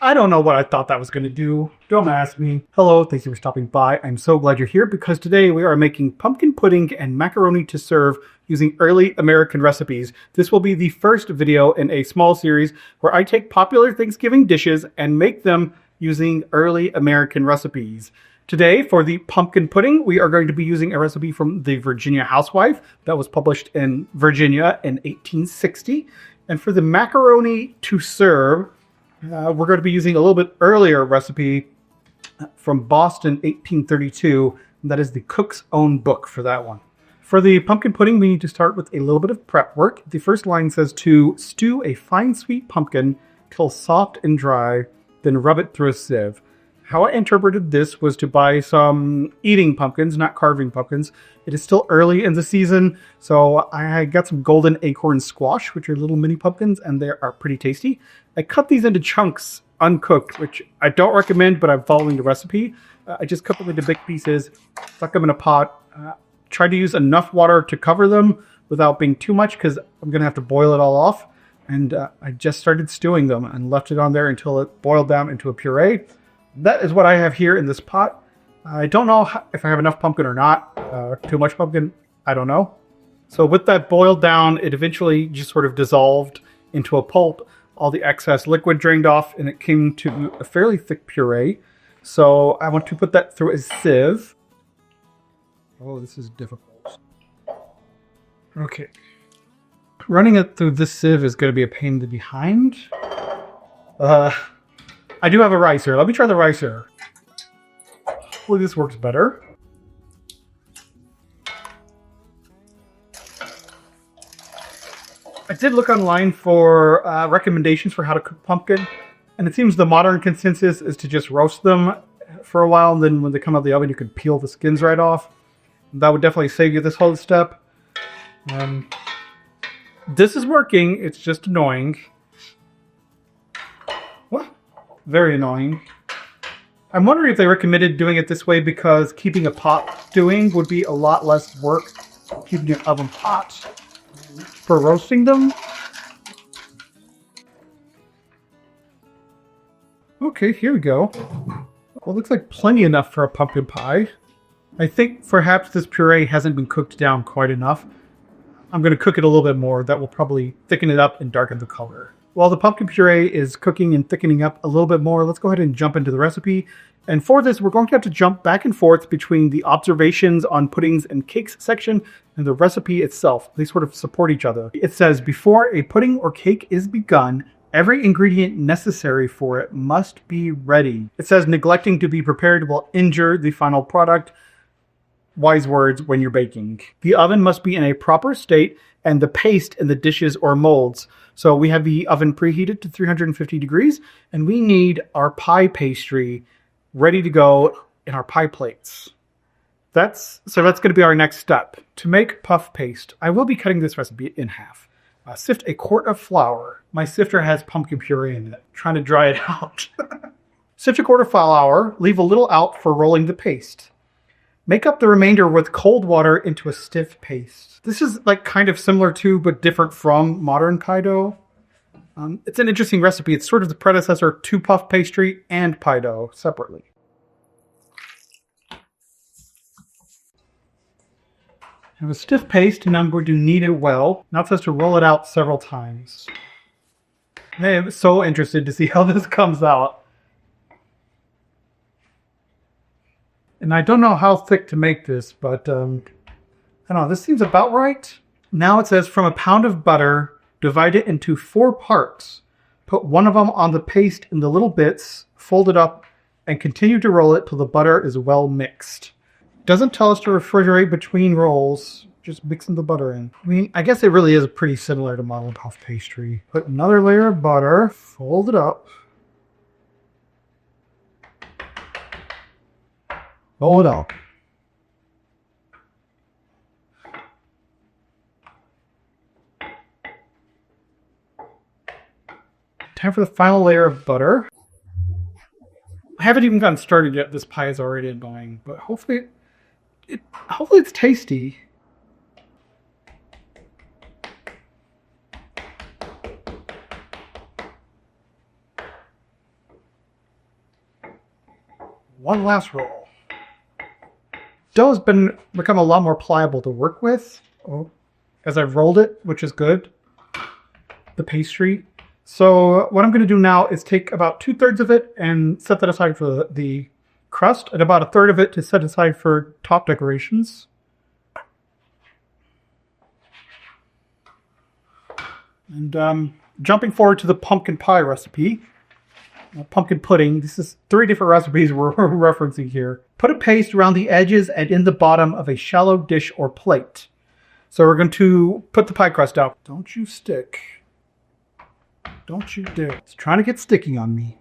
I don't know what I thought that was going to do. Don't ask me. Hello, thank you for stopping by. I'm so glad you're here because today we are making pumpkin pudding and macaroni to serve using early American recipes. This will be the first video in a small series where I take popular Thanksgiving dishes and make them using early American recipes. Today, for the pumpkin pudding, we are going to be using a recipe from the Virginia Housewife that was published in Virginia in 1860. And for the macaroni to serve, we're going to be using a little bit earlier recipe from Boston, 1832. And that is the cook's own book for that one. For the pumpkin pudding, we need to start with a little bit of prep work. The first line says to stew a fine sweet pumpkin till soft and dry, then rub it through a sieve. How I interpreted this was to buy some eating pumpkins, not carving pumpkins. It is still early in the season, so I got some golden acorn squash, which are little mini pumpkins, and they are pretty tasty. I cut these into chunks, uncooked, which I don't recommend, but I'm following the recipe. I just cut them into big pieces, stuck them in a pot, tried to use enough water to cover them without being too much, because I'm going to have to boil it all off. And I just started stewing them and left it on there until it boiled down into a puree. That is what I have here in this pot. I don't know if I have enough pumpkin or not. Too much pumpkin, I don't know. So with that boiled down, it eventually just sort of dissolved into a pulp. All the excess liquid drained off, and it came to a fairly thick puree. So I want to put that through a sieve. Oh, this is difficult. Okay. Running it through this sieve is going to be a pain in the behind. I do have a ricer. Let me try the ricer. Hopefully this works better. I did look online for recommendations for how to cook pumpkin, and it seems the modern consensus is to just roast them for a while, and then when they come out of the oven, you can peel the skins right off. That would definitely save you this whole step. This is working. It's just annoying. What? Very annoying. I'm wondering if they recommended doing it this way because keeping a pot stewing would be a lot less work keeping your oven hot for roasting them. Okay, here we go. Well, looks like plenty enough for a pumpkin pie. I think perhaps this puree hasn't been cooked down quite enough. I'm going to cook it a little bit more. That will probably thicken it up and darken the color. While the pumpkin puree is cooking and thickening up a little bit more, let's go ahead and jump into the recipe. And for this, we're going to have to jump back and forth between the observations on puddings and cakes section and the recipe itself. They sort of support each other. It says, before a pudding or cake is begun, every ingredient necessary for it must be ready. It says, neglecting to be prepared will injure the final product. Wise words when you're baking. The oven must be in a proper state and the paste in the dishes or molds. So we have the oven preheated to 350 degrees and we need our pie pastry ready to go in our pie plates. That's going to be our next step. To make puff paste, I will be cutting this recipe in half. Sift a quart of flour. My sifter has pumpkin puree in it. Trying to dry it out. Sift a quart of flour. Leave a little out for rolling the paste. Make up the remainder with cold water into a stiff paste. This is like kind of similar to, but different from modern pie dough. It's an interesting recipe. It's sort of the predecessor to puff pastry and pie dough separately. I have a stiff paste and I'm going to knead it well. Now it says to roll it out several times. I am so interested to see how this comes out. And I don't know how thick to make this, but I don't know, this seems about right. Now it says from a pound of butter, divide it into 4 parts. Put one of them on the paste in the little bits, fold it up, and continue to roll it till the butter is well mixed. Doesn't tell us to refrigerate between rolls, just mixing the butter in. I mean, I guess it really is pretty similar to model puff pastry. Put another layer of butter, fold it up. Roll it out. Time for the final layer of butter. I haven't even gotten started yet. This pie is already annoying, but hopefully it's tasty. one last roll. Dough has become a lot more pliable to work with as I've rolled it, which is good. The pastry. So what I'm going to do now is take about 2/3 of it and set that aside for the crust, and about 1/3 of it to set aside for top decorations. And jumping forward to the pumpkin pie recipe, pumpkin pudding. This is 3 different recipes we're referencing here. Put a paste around the edges and in the bottom of a shallow dish or plate. So we're going to put the pie crust out. Don't you stick. Don't you dare. It's trying to get sticky on me.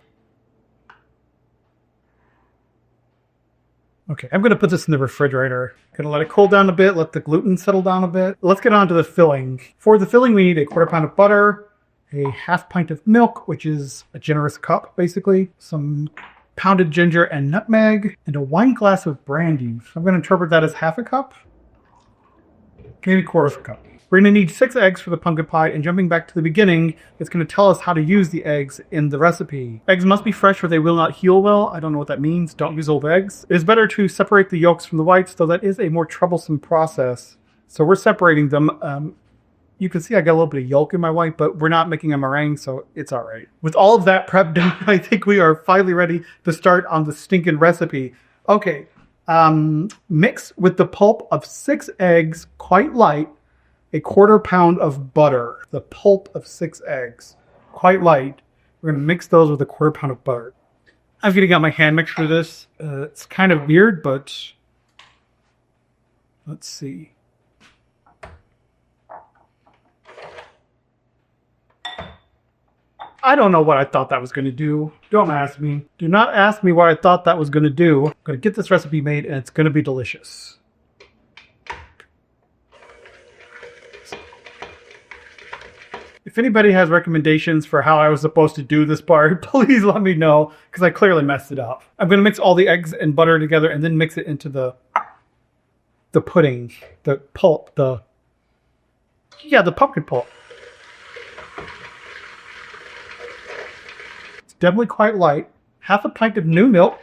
Okay, I'm going to put this in the refrigerator. Going to let it cool down a bit, let the gluten settle down a bit. Let's get on to the filling. For the filling, we need a 1/4 pound of butter, a 1/2 pint of milk, which is a generous cup, basically, some pounded ginger and nutmeg, and a wine glass of brandy. So I'm going to interpret that as 1/2 cup, maybe 1/4 cup. We're going to need 6 eggs for the pumpkin pie, and jumping back to the beginning, it's going to tell us how to use the eggs in the recipe. Eggs must be fresh or they will not heal well. I don't know what that means. Don't use old eggs. It is better to separate the yolks from the whites, though that is a more troublesome process. So we're separating them. You can see I got a little bit of yolk in my white, but we're not making a meringue, so it's all right. With all of that prep done, I think we are finally ready to start on the stinking recipe. Okay, mix with the pulp of 6 eggs, quite light, a 1/4 pound of butter. The pulp of 6 eggs, quite light. We're going to mix those with a 1/4 pound of butter. I'm getting out my hand mixer for this. It's kind of weird, but let's see. I don't know what I thought that was going to do. Don't ask me. Do not ask me what I thought that was going to do. I'm going to get this recipe made, and it's going to be delicious. If anybody has recommendations for how I was supposed to do this part, please let me know, because I clearly messed it up. I'm going to mix all the eggs and butter together and then mix it into the pudding, the pulp, the pumpkin pulp. It's definitely quite light. 1/2 pint of new milk,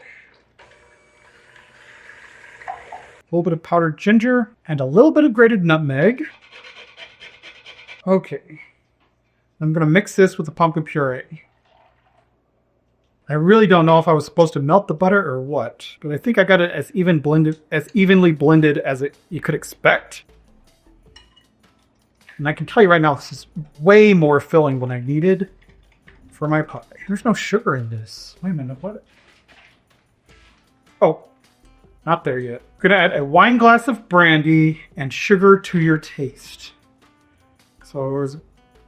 a little bit of powdered ginger, and a little bit of grated nutmeg. Okay. I'm going to mix this with the pumpkin puree. I really don't know if I was supposed to melt the butter or what, but I think I got it as evenly blended as you could expect. And I can tell you right now, this is way more filling than I needed for my pie. There's no sugar in this. Wait a minute, what? Oh, not there yet. I'm going to add a wine glass of brandy and sugar to your taste. So there's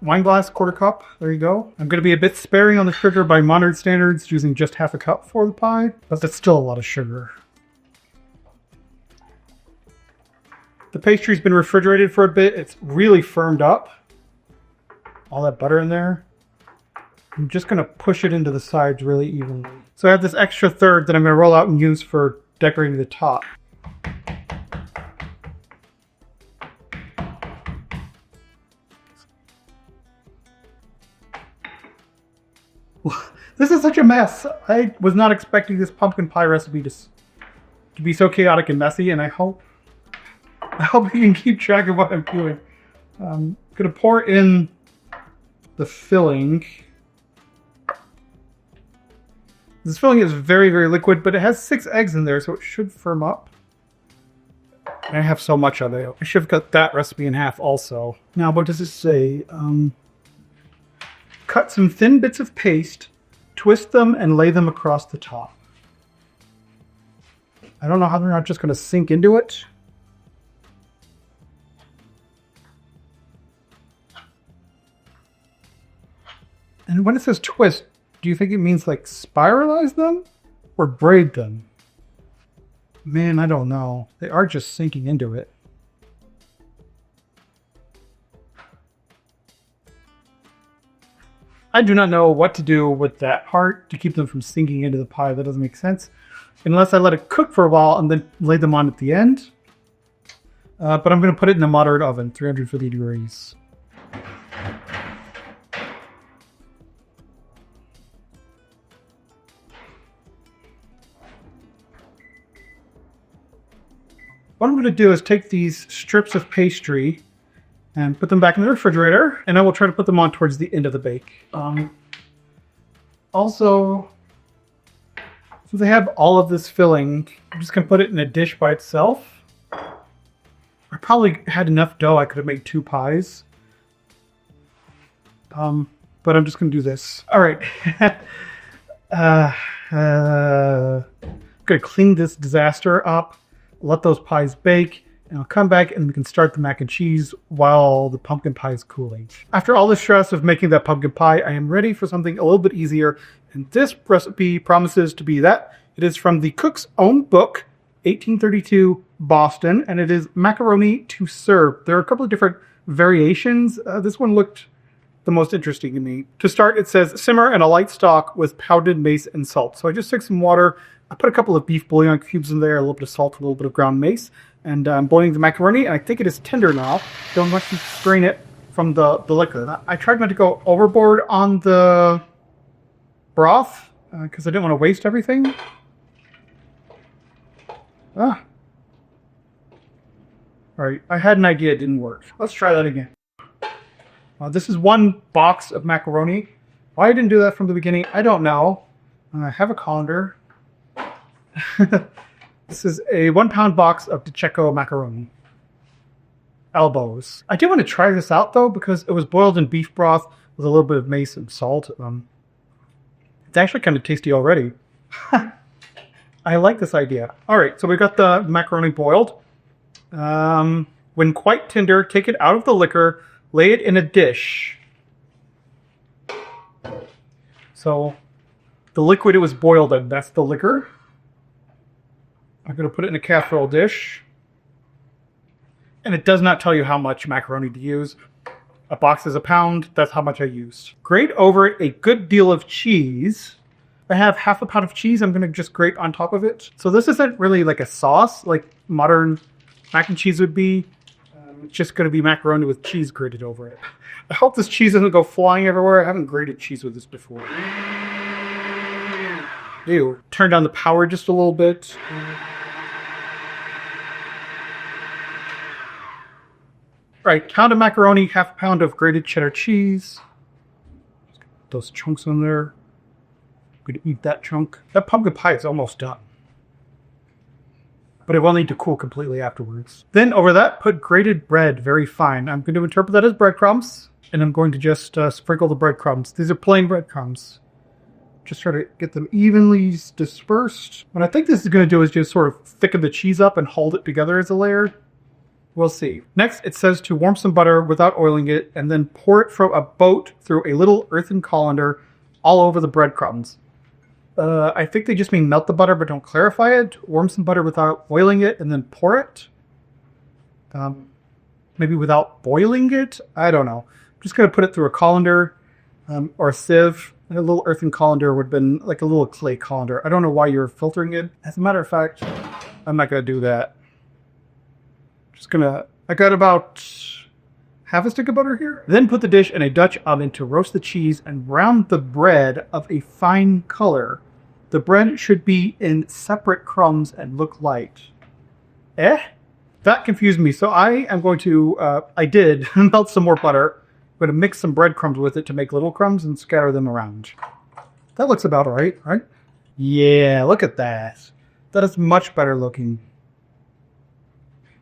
wine glass, 1/4 cup. There you go. I'm going to be a bit sparing on the sugar by modern standards, using just 1/2 cup for the pie, but that's still a lot of sugar. The pastry's been refrigerated for a bit. It's really firmed up. All that butter in there. I'm just going to push it into the sides really evenly. So I have this extra 1/3 that I'm going to roll out and use for decorating the top. This is such a mess. I was not expecting this pumpkin pie recipe to be so chaotic and messy, and I hope you can keep track of what I'm doing. I'm going to pour in the filling. This filling is very, very liquid, but it has 6 eggs in there, so it should firm up. I have so much of it. I should have cut that recipe in half also. Now, what does it say? Cut some thin bits of paste, twist them, and lay them across the top. I don't know how they're not just going to sink into it. And when it says twist, do you think it means like spiralize them or braid them? Man, I don't know. They are just sinking into it. I do not know what to do with that part to keep them from sinking into the pie. That doesn't make sense. Unless I let it cook for a while and then lay them on at the end. But I'm going to put it in a moderate oven, 350 degrees. what I'm going to do is take these strips of pastry and put them back in the refrigerator, and I will try to put them on towards the end of the bake. Also, since I have all of this filling, I'm just going to put it in a dish by itself. I probably had enough dough I could have made 2 pies. But I'm just going to do this. All right. I'm going to clean this disaster up, let those pies bake, and I'll come back and we can start the mac and cheese while the pumpkin pie is cooling. After all the stress of making that pumpkin pie, I am ready for something a little bit easier, and this recipe promises to be that. It is from the cook's own book, 1832 Boston, and it is macaroni to serve. There are a couple of different variations. This one looked the most interesting to me. To start, it says simmer in a light stock with pounded mace and salt. So I just took some water, I put a couple of beef bouillon cubes in there, a little bit of salt, a little bit of ground mace, and I'm boiling the macaroni, and I think it is tender now. Don't let me strain it from the liquor. I tried not to go overboard on the broth because I didn't want to waste everything. All right, I had an idea, it didn't work. Let's try that again. This is 1 box of macaroni. Why I didn't do that from the beginning, I don't know. I have a colander. This is a 1-pound box of DiCecco macaroni. Elbows. I did want to try this out though because it was boiled in beef broth with a little bit of mace and salt. It's actually kind of tasty already. I like this idea. All right, so we got the macaroni boiled. When quite tender, take it out of the liquor, lay it in a dish. So the liquid it was boiled in, that's the liquor. I'm going to put it in a casserole dish. And it does not tell you how much macaroni to use. A box is 1 pound, that's how much I used. Grate over a good deal of cheese. I have half a pound of cheese I'm going to just grate on top of it. So this isn't really like a sauce like modern mac and cheese would be. It's just going to be macaroni with cheese grated over it. I hope this cheese doesn't go flying everywhere. I haven't grated cheese with this before. Ew. Turn down the power just a little bit. Right, pound of macaroni, half a pound of grated cheddar cheese. Just get those chunks in there. I'm going to eat that chunk. That pumpkin pie is almost done. But it will need to cool completely afterwards. Then over that, put grated bread, very fine. I'm going to interpret that as breadcrumbs. And I'm going to just sprinkle the breadcrumbs. These are plain breadcrumbs. Just try to get them evenly dispersed. What I think this is going to do is just sort of thicken the cheese up and hold it together as a layer. We'll see. Next, it says to warm some butter without oiling it, and then pour it from a boat through a little earthen colander all over the breadcrumbs. I think they just mean melt the butter, but don't clarify it. Warm some butter without oiling it, and then pour it. Maybe without boiling it? I don't know. I'm just going to put it through a colander or a sieve. A little earthen colander would have been like a little clay colander. I don't know why you're filtering it. As a matter of fact, I'm not going to do that. I got about half a stick of butter here. Then put the dish in a Dutch oven to roast the cheese and brown the bread of a fine color. The bread should be in separate crumbs and look light. That confused me. So I am going to, I did melt some more butter. I'm going to mix some breadcrumbs with it to make little crumbs and scatter them around. That looks about right? Yeah, look at that. That is much better looking.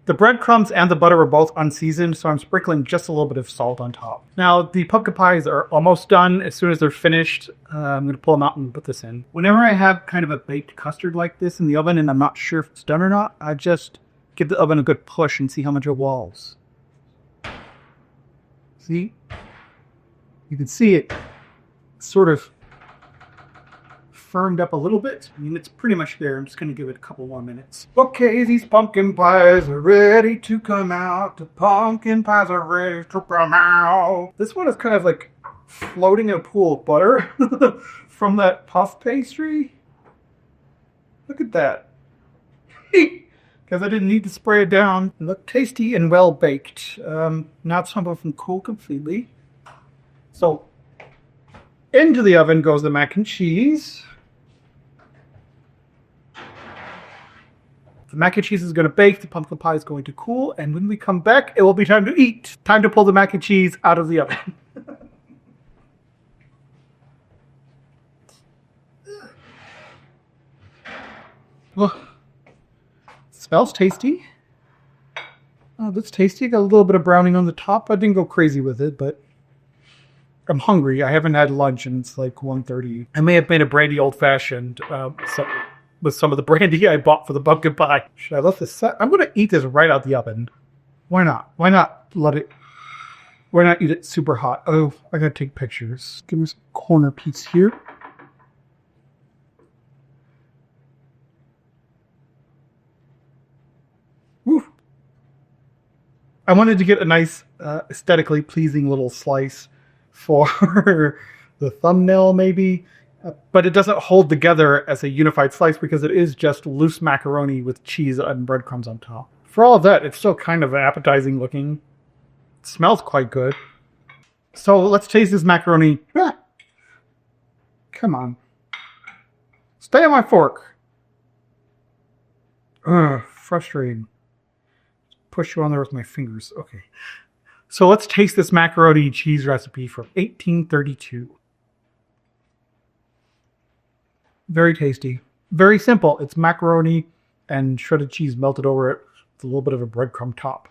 The breadcrumbs and the butter are both unseasoned, so I'm sprinkling just a little bit of salt on top. Now, the pumpkin pies are almost done. As soon as they're finished, I'm going to pull them out and put this in. Whenever I have kind of a baked custard like this in the oven and I'm not sure if it's done or not, I just give the oven a good push and see how much it walls. See? You can see it sort of firmed up a little bit. I mean, it's pretty much there. I'm just going to give it a couple more minutes. Okay, these pumpkin pies are ready to come out. The pumpkin pies are ready to come out. This one is kind of like floating in a pool of butter from that puff pastry. Look at that. Because I didn't need to spray it down. They look tasty and well baked. Not some of them cool completely. So, into the oven goes the mac and cheese. The mac and cheese is going to bake, the pumpkin pie is going to cool, and when we come back, it will be time to eat. Time to pull the mac and cheese out of the oven. Well, smells tasty. Oh, that's tasty. Got a little bit of browning on the top. I didn't go crazy with it, but I'm hungry. I haven't had lunch and it's like 1:30. I may have made a brandy old-fashioned with some of the brandy I bought for the pumpkin pie. Should I let this set? I'm going to eat this right out the oven. Why not? Why not eat it super hot? Oh, I got to take pictures. Give me some corner piece here. Woo. I wanted to get a nice, aesthetically pleasing little slice for the thumbnail, maybe. But it doesn't hold together as a unified slice because it is just loose macaroni with cheese and breadcrumbs on top. For all of that, it's still kind of appetizing looking. It smells quite good. So let's taste this macaroni. Ah. Come on. Stay on my fork. Ugh, frustrating. Push you on there with my fingers. Okay. So let's taste this macaroni cheese recipe from 1832. Very tasty. Very simple. It's macaroni and shredded cheese melted over it with a little bit of a breadcrumb top.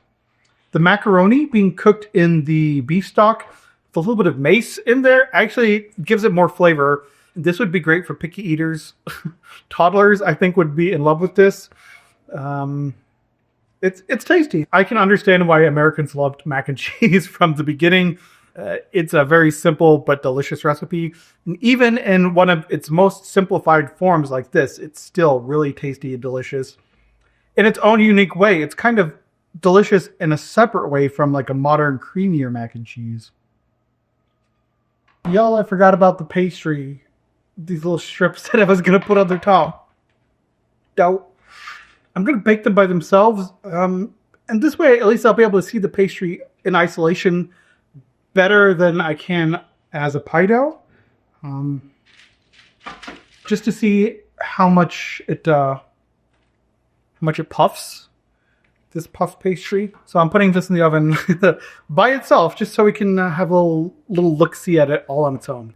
The macaroni being cooked in the beef stock with a little bit of mace in there actually gives it more flavor. This would be great for picky eaters. Toddlers, I think, would be in love with this. It's tasty. I can understand why Americans loved mac and cheese from the beginning. It's a very simple but delicious recipe. And even in one of its most simplified forms like this, it's still really tasty and delicious. In its own unique way, it's kind of delicious in a separate way from like a modern creamier mac and cheese. Y'all, I forgot about the pastry. These little strips that I was going to put on the top. I'm going to bake them by themselves. And this way, at least I'll be able to see the pastry in isolation better than I can as a pie dough. Just to see how much it puffs. This puff pastry. So I'm putting this in the oven by itself, just so we can have a little look-see at it all on its own.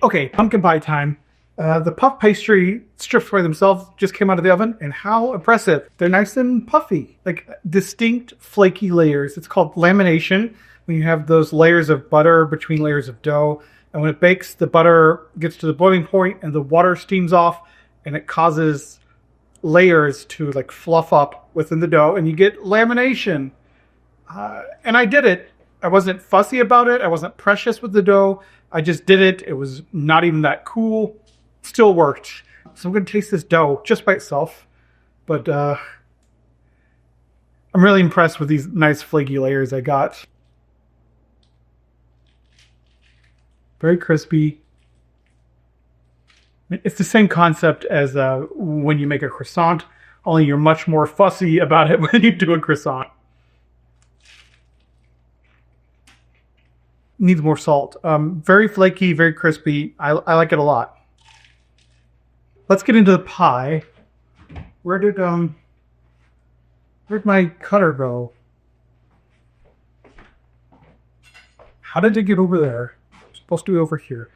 Okay, pumpkin pie time. The puff pastry strips by themselves just came out of the oven, and how impressive. They're nice and puffy, like distinct flaky layers. It's called lamination, when you have those layers of butter between layers of dough. And when it bakes, the butter gets to the boiling point and the water steams off, and it causes layers to like fluff up within the dough, and you get lamination. And I did it. I wasn't fussy about it. I wasn't precious with the dough. I just did it. It was not even that cool. Still worked. So I'm going to taste this dough just by itself. But I'm really impressed with these nice flaky layers I got. Very crispy. It's the same concept as when you make a croissant, only you're much more fussy about it when you do a croissant. Needs more salt. Very flaky, very crispy. I like it a lot. Let's get into the pie. Where'd my cutter go? How did it get over there? It's supposed to be over here.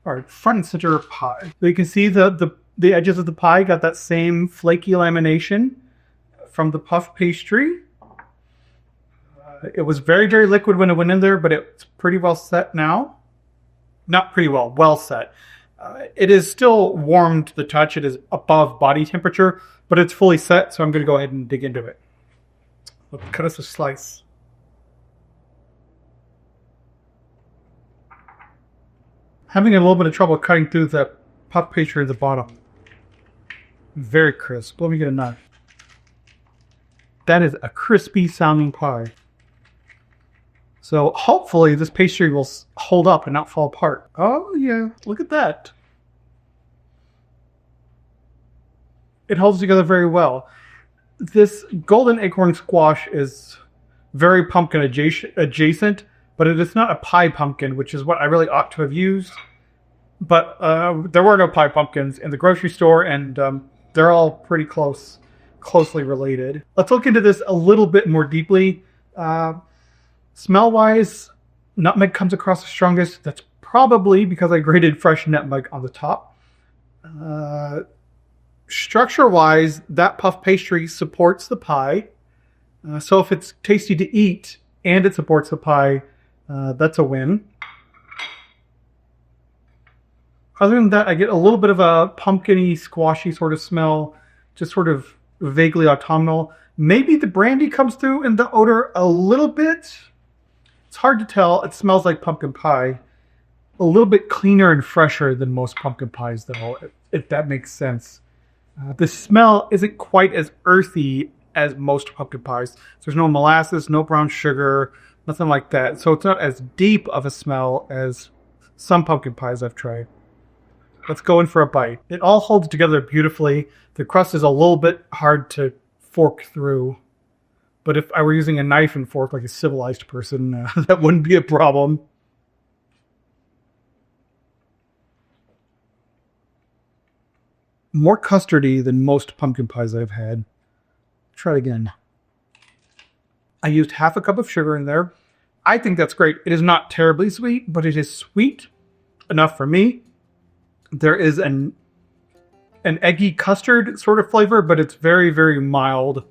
All right, front and center pie. So you can see the edges of the pie got that same flaky lamination from the puff pastry. It was very, very liquid when it went in there, but it's pretty well set now. Not pretty well, well set. It is still warm to the touch. It is above body temperature, but it's fully set, so I'm going to go ahead and dig into it. Let's cut us a slice. Having a little bit of trouble cutting through the puff pastry at the bottom. Very crisp. Let me get a knife. That is a crispy sounding pie. So hopefully this pastry will hold up and not fall apart. Oh yeah, look at that. It holds together very well. This golden acorn squash is very pumpkin adjacent, but it is not a pie pumpkin, which is what I really ought to have used. But there were no pie pumpkins in the grocery store, and they're all pretty close. closely related. Let's look into this a little bit more deeply. Smell-wise, nutmeg comes across the strongest. That's probably because I grated fresh nutmeg on the top. Structure-wise, that puff pastry supports the pie. So if it's tasty to eat and it supports the pie, that's a win. Other than that, I get a little bit of a pumpkin-y, squashy sort of smell, just sort of vaguely autumnal. Maybe the brandy comes through in the odor a little bit. It's hard to tell. It smells like pumpkin pie. A little bit cleaner and fresher than most pumpkin pies, though, if that makes sense. The smell isn't quite as earthy as most pumpkin pies. There's no molasses, no brown sugar, nothing like that. So it's not as deep of a smell as some pumpkin pies I've tried. Let's go in for a bite. It all holds together beautifully. The crust is a little bit hard to fork through. But if I were using a knife and fork like a civilized person, that wouldn't be a problem. More custardy than most pumpkin pies I've had. Try it again. I used half a cup of sugar in there. I think that's great. It is not terribly sweet, but it is sweet enough for me. There is an eggy custard sort of flavor, but it's very, very mild.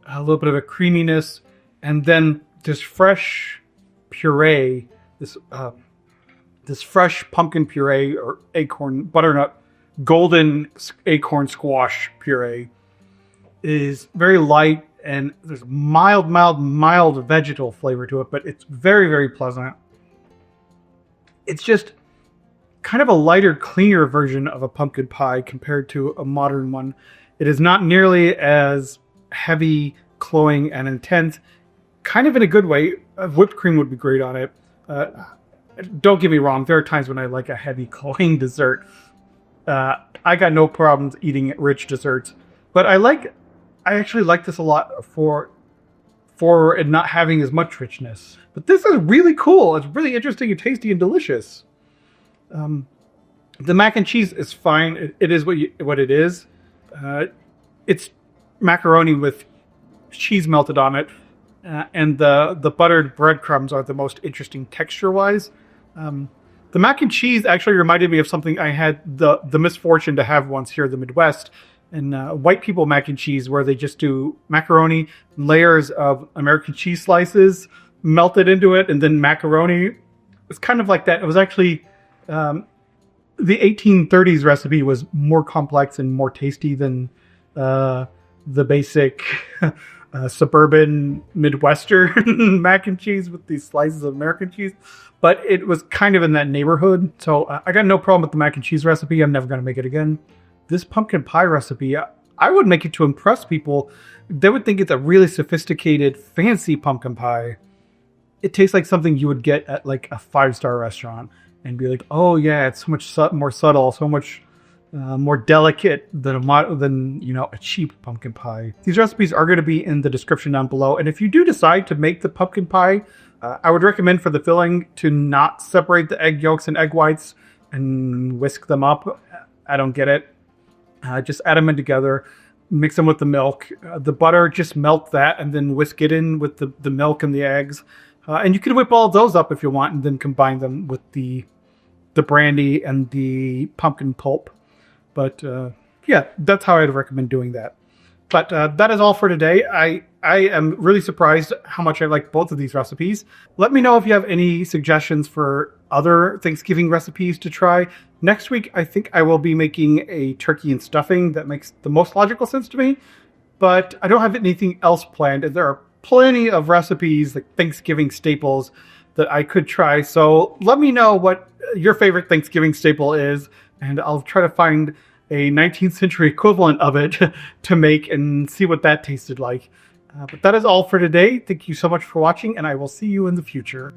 A little bit of a creaminess. And then this fresh puree, this fresh pumpkin puree or acorn, butternut, golden acorn squash puree is very light, and there's mild vegetal flavor to it, but it's very, very pleasant. It's just kind of a lighter, cleaner version of a pumpkin pie compared to a modern one. It is not nearly as heavy, cloying, and intense, kind of in a good way. Whipped cream would be great on it. Don't get me wrong, there are times when I like a heavy, cloying dessert. I got no problems eating rich desserts, but I actually like this a lot for it not having as much richness. But this is really cool. It's really interesting and tasty and delicious. The mac and cheese is fine. It is what it is. It's macaroni with cheese melted on it, and the buttered breadcrumbs are the most interesting texture-wise. The mac and cheese actually reminded me of something I had the misfortune to have once here in the Midwest, and white people mac and cheese, where they just do macaroni, layers of American cheese slices melted into it, and then macaroni. It's kind of like that. It was actually the 1830s recipe was more complex and more tasty than the basic suburban Midwestern mac and cheese with these slices of American cheese. But it was kind of in that neighborhood. So I got no problem with the mac and cheese recipe. I'm never going to make it again. This pumpkin pie recipe, I would make it to impress people. They would think it's a really sophisticated, fancy pumpkin pie. It tastes like something you would get at like a 5-star restaurant and be like, oh yeah, it's so much more subtle, so much more delicate than a cheap pumpkin pie. These recipes are going to be in the description down below. And if you do decide to make the pumpkin pie, I would recommend for the filling to not separate the egg yolks and egg whites and whisk them up. I don't get it. Just add them in together, mix them with the milk. The butter, just melt that and then whisk it in with the milk and the eggs. And you can whip all of those up if you want and then combine them with the brandy and the pumpkin pulp. But yeah, that's how I'd recommend doing that. But that is all for today. I am really surprised how much I like both of these recipes. Let me know if you have any suggestions for other Thanksgiving recipes to try. Next week, I think I will be making a turkey and stuffing. That makes the most logical sense to me. But I don't have anything else planned. And there are plenty of recipes, like Thanksgiving staples, that I could try. So let me know what your favorite Thanksgiving staple is, and I'll try to find a 19th century equivalent of it to make and see what that tasted like. But that is all for today. Thank you so much for watching, and I will see you in the future.